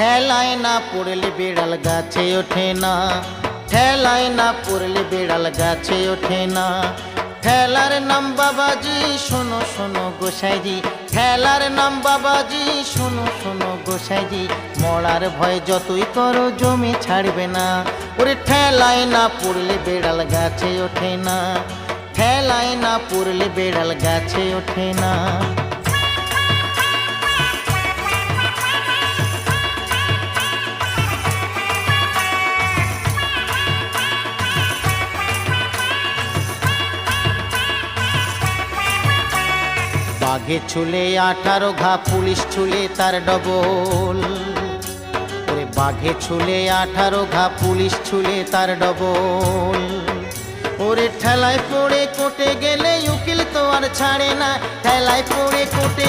ঠেলায় না পড়লে বিড়াল গাছে ওঠে না, ঠেলায় না পড়লে বিড়াল গাছে ওঠে না। ঠেলার নাম বাবাজি শোনো শোনো গোসাইজি, ঠেলার নাম বাবাজি শোনো শোনো গোসাইজি। মরার ভয় যতই করো জমি ছাড়বে না, ওরে ঠেলায় না পড়লে বিড়াল গাছে ওঠে না, ঠেলায় না পড়লে বিড়াল গাছে ওঠে না। বাঘে ছুলে 18 ঘা, পুলিশ ছুলে তার ডবল। ওরে বাঘে ছুলে 18 ঘা, পুলিশ ছুলে তার ডবল। ওরে ঠেলায় পড়ে কোটে গেলে উকিল তো আর ছাড়ে না, ঠেলায় পড়ে কোটে